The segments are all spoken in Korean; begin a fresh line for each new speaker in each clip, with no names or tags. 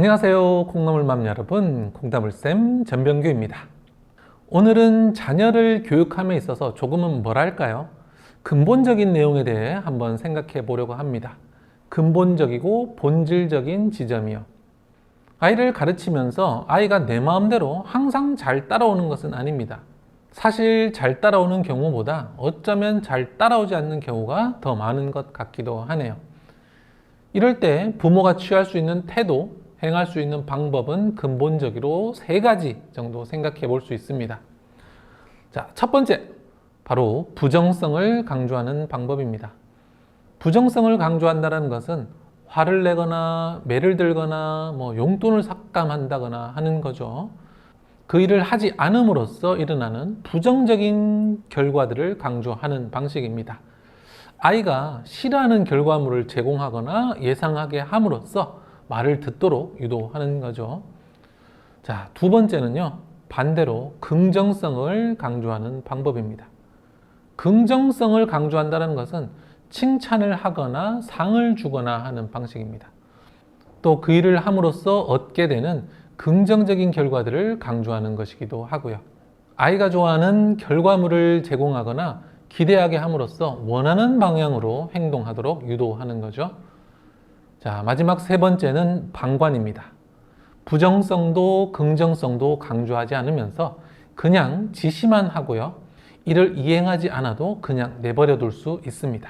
안녕하세요, 콩나물맘 여러분. 콩나물쌤 전병규입니다. 오늘은 자녀를 교육함에 있어서 조금은 뭐랄까요? 근본적인 내용에 대해 한번 생각해 보려고 합니다. 근본적이고 본질적인 지점이요. 아이를 가르치면서 아이가 내 마음대로 항상 잘 따라오는 것은 아닙니다. 사실 잘 따라오는 경우보다 어쩌면 잘 따라오지 않는 경우가 더 많은 것 같기도 하네요. 이럴 때 부모가 취할 수 있는 태도, 행할 수 있는 방법은 근본적으로 3가지 정도 생각해 볼 수 있습니다. 자, 첫 번째, 바로 부정성을 강조하는 방법입니다. 부정성을 강조한다는 것은 화를 내거나 매를 들거나 용돈을 삭감한다거나 하는 거죠. 그 일을 하지 않음으로써 일어나는 부정적인 결과들을 강조하는 방식입니다. 아이가 싫어하는 결과물을 제공하거나 예상하게 함으로써 말을 듣도록 유도하는 거죠. 자, 두 번째는요, 반대로 긍정성을 강조하는 방법입니다. 긍정성을 강조한다는 것은 칭찬을 하거나 상을 주거나 하는 방식입니다. 또 그 일을 함으로써 얻게 되는 긍정적인 결과들을 강조하는 것이기도 하고요. 아이가 좋아하는 결과물을 제공하거나 기대하게 함으로써 원하는 방향으로 행동하도록 유도하는 거죠. 자, 마지막 3번째는 방관입니다. 부정성도 긍정성도 강조하지 않으면서 그냥 지시만 하고요. 이를 이행하지 않아도 그냥 내버려 둘 수 있습니다.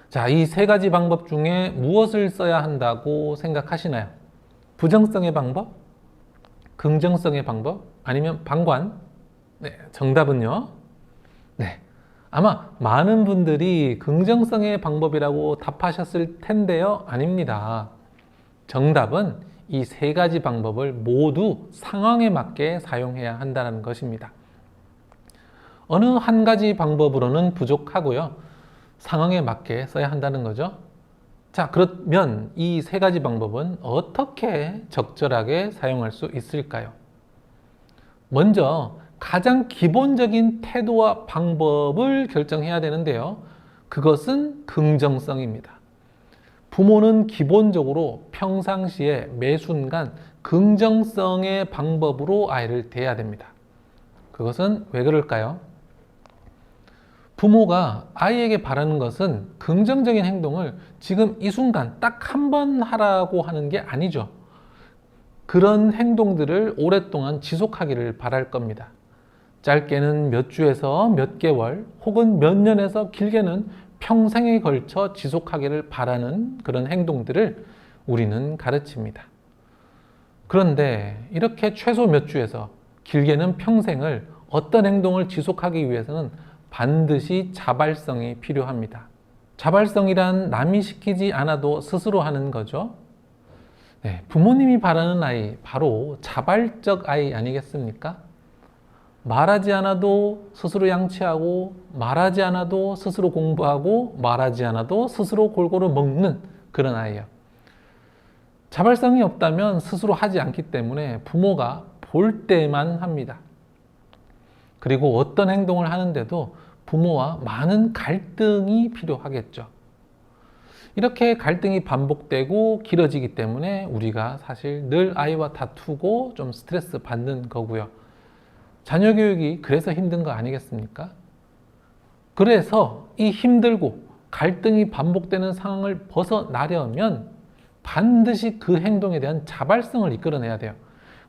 자, 이 3가지 방법 중에 무엇을 써야 한다고 생각하시나요? 부정성의 방법? 긍정성의 방법? 아니면 방관? 네, 정답은요. 네. 아마 많은 분들이 긍정성의 방법이라고 답하셨을 텐데요. 아닙니다. 정답은 이 3가지 방법을 모두 상황에 맞게 사용해야 한다는 것입니다. 어느 한 가지 방법으로는 부족하고요. 상황에 맞게 써야 한다는 거죠. 자, 그러면 이 3가지 방법은 어떻게 적절하게 사용할 수 있을까요? 먼저 가장 기본적인 태도와 방법을 결정해야 되는데요. 그것은 긍정성입니다. 부모는 기본적으로 평상시에 매 순간 긍정성의 방법으로 아이를 대해야 됩니다. 그것은 왜 그럴까요? 부모가 아이에게 바라는 것은 긍정적인 행동을 지금 이 순간 딱 한 번 하라고 하는 게 아니죠. 그런 행동들을 오랫동안 지속하기를 바랄 겁니다. 짧게는 몇 주에서 몇 개월, 혹은 몇 년에서 길게는 평생에 걸쳐 지속하기를 바라는 그런 행동들을 우리는 가르칩니다. 그런데 이렇게 최소 몇 주에서 길게는 평생을 어떤 행동을 지속하기 위해서는 반드시 자발성이 필요합니다. 자발성이란 남이 시키지 않아도 스스로 하는 거죠. 네, 부모님이 바라는 아이, 바로 자발적 아이 아니겠습니까? 말하지 않아도 스스로 양치하고, 말하지 않아도 스스로 공부하고, 말하지 않아도 스스로 골고루 먹는 그런 아이예요. 자발성이 없다면 스스로 하지 않기 때문에 부모가 볼 때만 합니다. 그리고 어떤 행동을 하는데도 부모와 많은 갈등이 필요하겠죠. 이렇게 갈등이 반복되고 길어지기 때문에 우리가 사실 늘 아이와 다투고 좀 스트레스 받는 거고요. 자녀 교육이 그래서 힘든 거 아니겠습니까? 그래서 이 힘들고 갈등이 반복되는 상황을 벗어나려면 반드시 그 행동에 대한 자발성을 이끌어내야 돼요.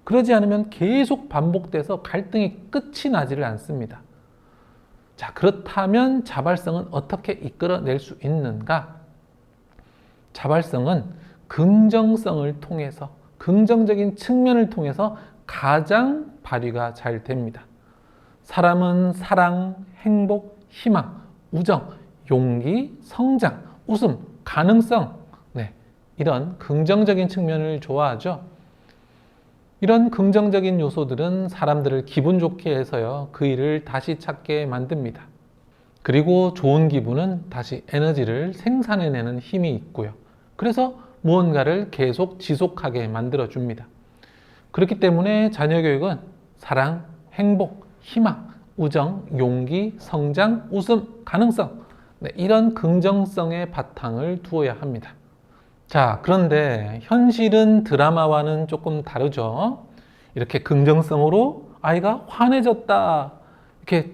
그러지 않으면 계속 반복돼서 갈등이 끝이 나지를 않습니다. 자, 그렇다면 자발성은 어떻게 이끌어낼 수 있는가? 자발성은 긍정성을 통해서, 긍정적인 측면을 통해서 가장 발휘가 잘 됩니다. 사람은 사랑, 행복, 희망, 우정, 용기, 성장, 웃음, 가능성, 이런 긍정적인 측면을 좋아하죠. 이런 긍정적인 요소들은 사람들을 기분 좋게 해서요, 그 일을 다시 찾게 만듭니다. 그리고 좋은 기분은 다시 에너지를 생산해내는 힘이 있고요. 그래서 무언가를 계속 지속하게 만들어줍니다. 그렇기 때문에 자녀 교육은 사랑, 행복, 희망, 우정, 용기, 성장, 웃음, 가능성, 이런 긍정성의 바탕을 두어야 합니다. 자, 그런데 현실은 드라마와는 조금 다르죠. 이렇게 긍정성으로 아이가 환해졌다, 이렇게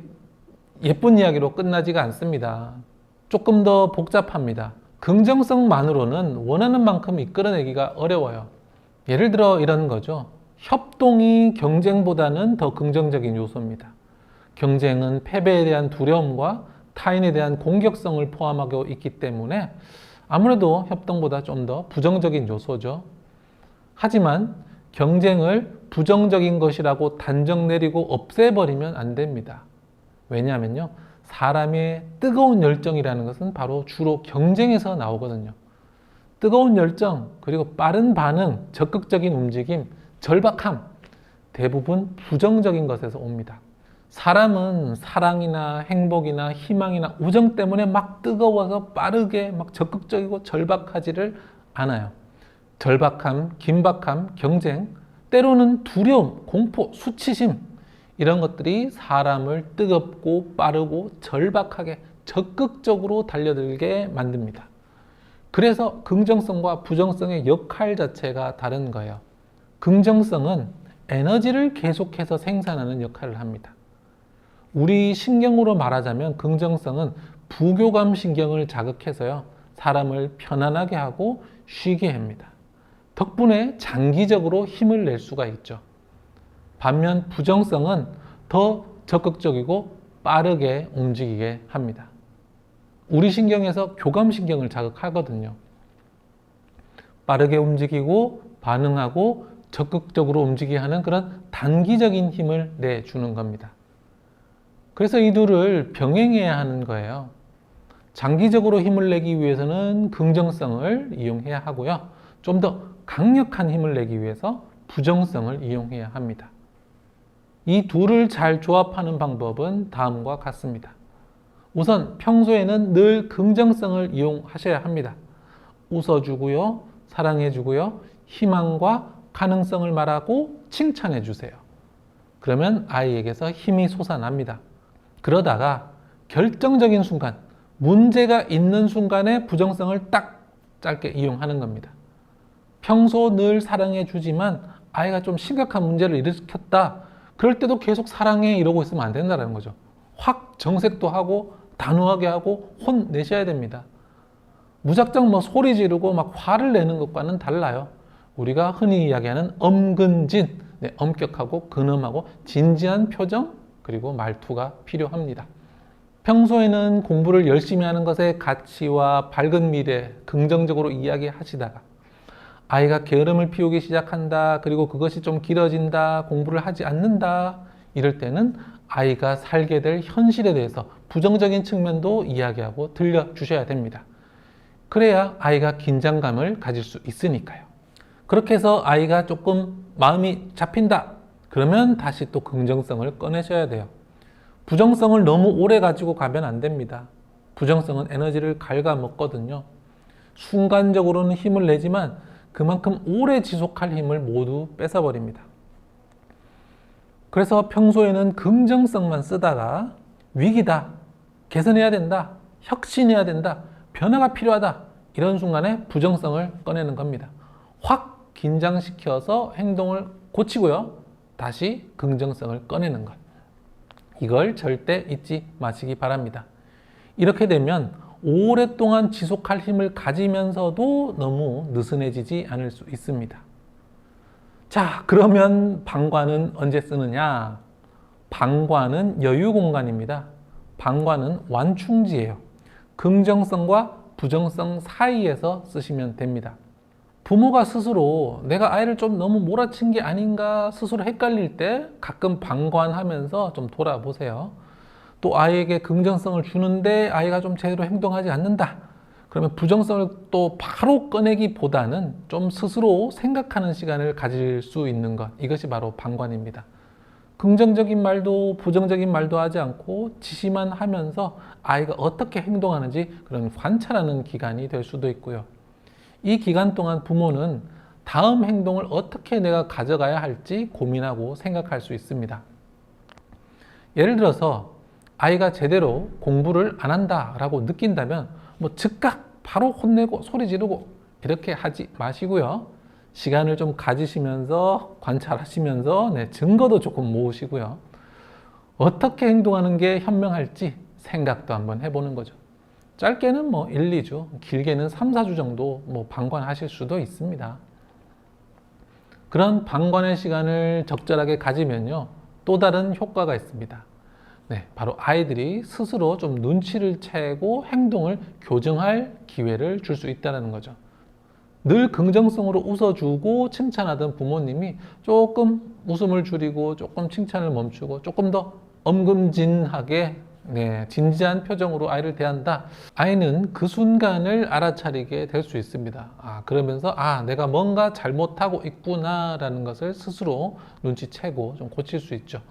예쁜 이야기로 끝나지가 않습니다. 조금 더 복잡합니다. 긍정성만으로는 원하는 만큼 이끌어내기가 어려워요. 예를 들어 이런 거죠. 협동이 경쟁보다는 더 긍정적인 요소입니다. 경쟁은 패배에 대한 두려움과 타인에 대한 공격성을 포함하고 있기 때문에 아무래도 협동보다 좀 더 부정적인 요소죠. 하지만 경쟁을 부정적인 것이라고 단정 내리고 없애버리면 안 됩니다. 왜냐하면요, 사람의 뜨거운 열정이라는 것은 바로 주로 경쟁에서 나오거든요. 뜨거운 열정, 그리고 빠른 반응, 적극적인 움직임, 절박함, 대부분 부정적인 것에서 옵니다. 사람은 사랑이나 행복이나 희망이나 우정 때문에 막 뜨거워서 빠르게 막 적극적이고 절박하지를 않아요. 절박함, 긴박함, 경쟁, 때로는 두려움, 공포, 수치심, 이런 것들이 사람을 뜨겁고 빠르고 절박하게 적극적으로 달려들게 만듭니다. 그래서 긍정성과 부정성의 역할 자체가 다른 거예요. 긍정성은 에너지를 계속해서 생산하는 역할을 합니다. 우리 신경으로 말하자면 긍정성은 부교감 신경을 자극해서요, 사람을 편안하게 하고 쉬게 합니다. 덕분에 장기적으로 힘을 낼 수가 있죠. 반면 부정성은 더 적극적이고 빠르게 움직이게 합니다. 우리 신경에서 교감신경을 자극하거든요. 빠르게 움직이고 반응하고 적극적으로 움직이게 하는 그런 단기적인 힘을 내주는 겁니다. 그래서 이 둘을 병행해야 하는 거예요. 장기적으로 힘을 내기 위해서는 긍정성을 이용해야 하고요. 좀 더 강력한 힘을 내기 위해서 부정성을 이용해야 합니다. 이 둘을 잘 조합하는 방법은 다음과 같습니다. 우선 평소에는 늘 긍정성을 이용하셔야 합니다. 웃어주고요, 사랑해주고요, 희망과 가능성을 말하고 칭찬해주세요. 그러면 아이에게서 힘이 솟아납니다. 그러다가 결정적인 순간, 문제가 있는 순간에 부정성을 딱 짧게 이용하는 겁니다. 평소 늘 사랑해주지만 아이가 좀 심각한 문제를 일으켰다, 그럴 때도 계속 사랑해 이러고 있으면 안 된다는 거죠. 확 정색도 하고 단호하게 하고 혼내셔야 됩니다. 무작정 뭐 소리 지르고 막 화를 내는 것과는 달라요. 우리가 흔히 이야기하는 엄근진, 엄격하고 근엄하고 진지한 표정, 그리고 말투가 필요합니다. 평소에는 공부를 열심히 하는 것의 가치와 밝은 미래, 긍정적으로 이야기하시다가 아이가 게으름을 피우기 시작한다, 그리고 그것이 좀 길어진다, 공부를 하지 않는다, 이럴 때는 아이가 살게 될 현실에 대해서 부정적인 측면도 이야기하고 들려주셔야 됩니다. 그래야 아이가 긴장감을 가질 수 있으니까요. 그렇게 해서 아이가 조금 마음이 잡힌다, 그러면 다시 또 긍정성을 꺼내셔야 돼요. 부정성을 너무 오래 가지고 가면 안 됩니다. 부정성은 에너지를 갉아먹거든요. 순간적으로는 힘을 내지만 그만큼 오래 지속할 힘을 모두 뺏어버립니다. 그래서 평소에는 긍정성만 쓰다가 위기다, 개선해야 된다, 혁신해야 된다, 변화가 필요하다, 이런 순간에 부정성을 꺼내는 겁니다. 확 긴장시켜서 행동을 고치고요, 다시 긍정성을 꺼내는 것. 이걸 절대 잊지 마시기 바랍니다. 이렇게 되면 오랫동안 지속할 힘을 가지면서도 너무 느슨해지지 않을 수 있습니다. 자, 그러면 방관은 언제 쓰느냐? 방관은 여유 공간입니다. 방관은 완충지예요. 긍정성과 부정성 사이에서 쓰시면 됩니다. 부모가 스스로 내가 아이를 좀 너무 몰아친 게 아닌가 스스로 헷갈릴 때 가끔 방관하면서 좀 돌아보세요. 또 아이에게 긍정성을 주는데 아이가 좀 제대로 행동하지 않는다, 그러면 부정성을 또 바로 꺼내기보다는 좀 스스로 생각하는 시간을 가질 수 있는 것, 이것이 바로 방관입니다. 긍정적인 말도 부정적인 말도 하지 않고 지시만 하면서 아이가 어떻게 행동하는지 그런 관찰하는 기간이 될 수도 있고요. 이 기간 동안 부모는 다음 행동을 어떻게 내가 가져가야 할지 고민하고 생각할 수 있습니다. 예를 들어서 아이가 제대로 공부를 안 한다라고 느낀다면 뭐 즉각 바로 혼내고 소리 지르고 이렇게 하지 마시고요. 시간을 좀 가지시면서 관찰하시면서 증거도 조금 모으시고요. 어떻게 행동하는 게 현명할지 생각도 한번 해보는 거죠. 짧게는 1, 2주, 길게는 3, 4주 정도 방관하실 수도 있습니다. 그런 방관의 시간을 적절하게 가지면요, 또 다른 효과가 있습니다. 바로 아이들이 스스로 좀 눈치를 채고 행동을 교정할 기회를 줄 수 있다는 거죠. 늘 긍정성으로 웃어주고 칭찬하던 부모님이 조금 웃음을 줄이고 조금 칭찬을 멈추고 조금 더 엄금진하게 진지한 표정으로 아이를 대한다. 아이는 그 순간을 알아차리게 될 수 있습니다. 그러면서 내가 뭔가 잘못하고 있구나라는 것을 스스로 눈치채고 좀 고칠 수 있죠.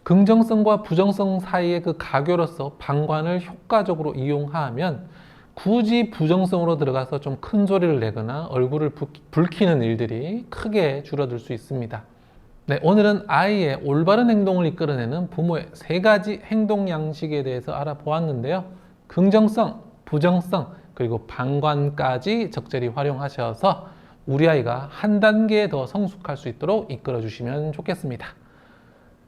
긍정성과 부정성 사이의 그 가교로서 방관을 효과적으로 이용하면 굳이 부정성으로 들어가서 좀 큰 소리를 내거나 얼굴을 붉히는 일들이 크게 줄어들 수 있습니다. 오늘은 아이의 올바른 행동을 이끌어내는 부모의 3가지 행동 양식에 대해서 알아보았는데요. 긍정성, 부정성, 그리고 방관까지 적절히 활용하셔서 우리 아이가 한 단계 더 성숙할 수 있도록 이끌어 주시면 좋겠습니다.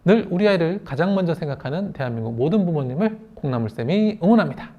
늘 우리 아이를 가장 먼저 생각하는 대한민국 모든 부모님을 콩나물쌤이 응원합니다.